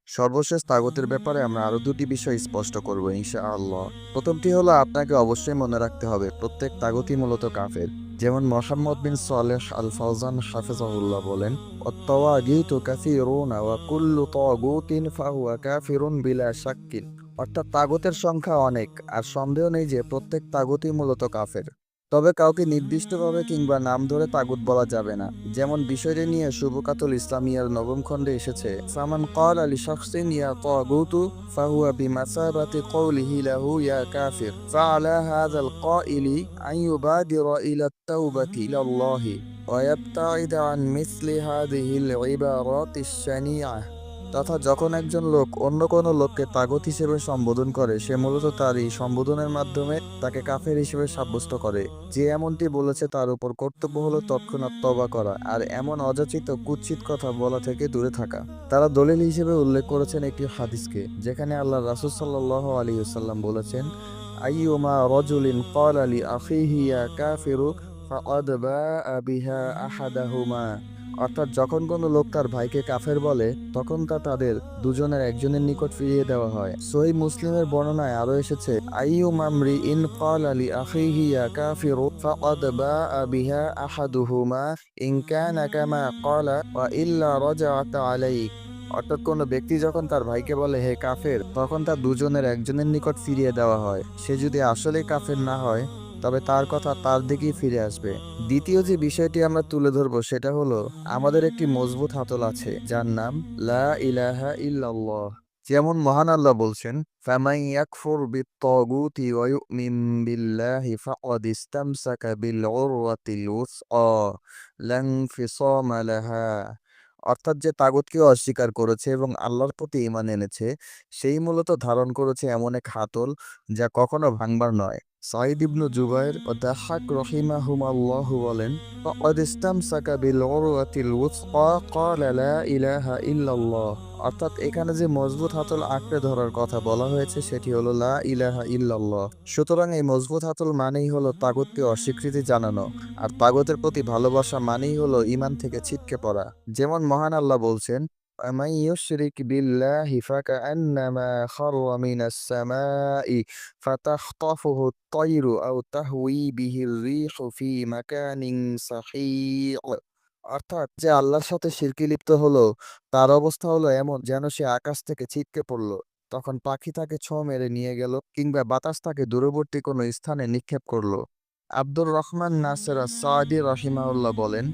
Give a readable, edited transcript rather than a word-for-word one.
সর্বশেষ তাগুতের ব্যাপারে আমরা আরো দুটি বিষয় স্পষ্ট করব ইনশাআল্লাহ। প্রথমটি হলো, আপনাকে অবশ্যই মনে রাখতে হবে প্রত্যেক তাগুতই মূলত কাফের। যেমন মোহাম্মদ বিন সালেহ আল ফাওজান হাফিজাহুল্লাহ বলেন, "অত-তাওয়াগীতু কাসীরুনা ওয়া কুল্লু তাগুতিন ফাহুয়া কাফিরুন বিলা শাক্কিন।" অর্থাৎ তাগুতের সংখ্যা অনেক, আর সন্দেহ নেই যে প্রত্যেক তাগুতই মূলত কাফের। তবে কাউকে নির্দিষ্টভাবে কিংবা নাম ধরে তাগুত বলা যাবে না। যেমন বিষয়টি নিয়ে শুভকাতুল ইসলামিয়ার নবম খণ্ডে এসেছে, ফামান ক্বালা লিশাখসিন ইয়া তাগুতু ফাহুয়া বিমাসাবাতি কওলিহি লাহু ইয়া কাফির ফাআলা হাযাল ক্বাইলি আন ইউবাদিরা ইলা তাওবাতি ইলাল্লাহি ওয়া ইয়াবতাইদা আন মিসলি হাযিহিল ইবারাতিশ শানিআহ। তথা যখন একজন লোক অন্য কোনো লোককে তাগুত হিসেবে সম্বোধন করে, সে মূলত তার এই সম্বোধনের মাধ্যমে তাকে কাফের হিসেবে সাব্যস্ত করে। যে এমনটি বলেছে তার উপর কর্তব্য হলো তৎক্ষণাৎ তওবা করা, আর এমন অযাচিত কুৎসিত কথা বলা থেকে দূরে থাকা। তারা দলিল হিসেবে উল্লেখ করেছেন একটি হাদিসকে, যেখানে আল্লাহ রাসূল সাল্লাল্লাহু আলাইহি ওয়াসাল্লাম বলেছেন, আইয়ুমা রাজুলিন ক্বালা লি আখিহি ইয়া কাফিরু ফাকাদ বাআ বিহা আহাদাহুমা। অর্থাৎ যখন কোনো লোক তার ভাইকে কাফের বলে, তখন তা তাদের দুজনের একজনের নিকট ফিরিয়ে দেওয়া হয়। সহিহ মুসলিমের বর্ণনায় আরো এসেছে, আইয়ুমা মরিইন ক্বালা লি আখিহি ইয়া কাফিরু ফাকাদ বাআ বিহা আহাদুহুমা ইন কানা কামা ক্বালা ওয়া ইল্লা রাজাআত আলাইক। অর্থাৎ কোনো ব্যক্তি যখন তার ভাইকে বলে হে কাফের, তখন তার দুজনের একজনের নিকট ফিরিয়ে দেওয়া হয়। সে যদি আসলেই কাফের না হয়, তবে তার কথা তার দিকেই ফিরে আসবে। দ্বিতীয় যে বিষয়টি আমরা তুলে ধরবো সেটা হলো, আমাদের একটি মজবুত হাতল আছে যার নাম লা ইলাহা ইল্লাল্লাহ। যেমন মহান আল্লাহ বলছেন, ফামান ইয়াকফুর বিত-তাগুতি ওয়া ইউমিন বিল্লাহি ফাকাদ ইসতামসাকা বিল উরওয়াতিল উসকা লা ইনফিসামা লাহা। অর্থাৎ যে তাগুতকে অস্বীকার করেছে এবং আল্লাহর প্রতি ঈমান এনেছে, সেই মূলত ধারণ করেছে এমন এক হাতল যা কখনো ভাঙবার নয়। সাঈদ ইবনু জুবাইর ও দাহহাক রাহিমাহুমাল্লাহু বলেন, ফাকাদ ইসতামসাকা বিল উরওয়াতিল উসকা ক্বালা লা ইলাহা ইল্লাল্লাহ। অর্থাৎ এখানে যে মজবুত হাতল আঁকড়ে ধরার কথা বলা হয়েছে সেটি হলো লা ইলাহা ইল্লাল্লাহ। সুতরাং এই মজবুত হাতল মানেই হলো তাগুতকে অস্বীকৃতি জানানো, আর তাগুতের প্রতি ভালোবাসা মানেই হলো ঈমান থেকে ছিটকে পড়া। যেমন মহান আল্লাহ বলছেন, وَمَن يُشْرِكْ بِاللَّهِ فَكَأَنَّمَا خَرَّ مِنَ السَّمَاءِ فَتَخْطَفُهُ الطَّيْرُ أَوْ تَهْوِي بِهِ الرِّيحُ فِي مَكَانٍ سَحِيقٍ। অর্থাৎ যে আল্লাহর সাথে শিরকে লিপ্ত হলো, তার অবস্থা হলো এমন যেন সে আকাশ থেকে ছিটকে পড়ল। তখন পাখি তাকে ছোঁ মেরে নিয়ে গেল, কিংবা বাতাস তাকে দূরবর্তী কোনো স্থানে নিক্ষেপ করল। আব্দুর রহমান নাসের আস-সাদি রাহিমাহুল্লাহ বলেন,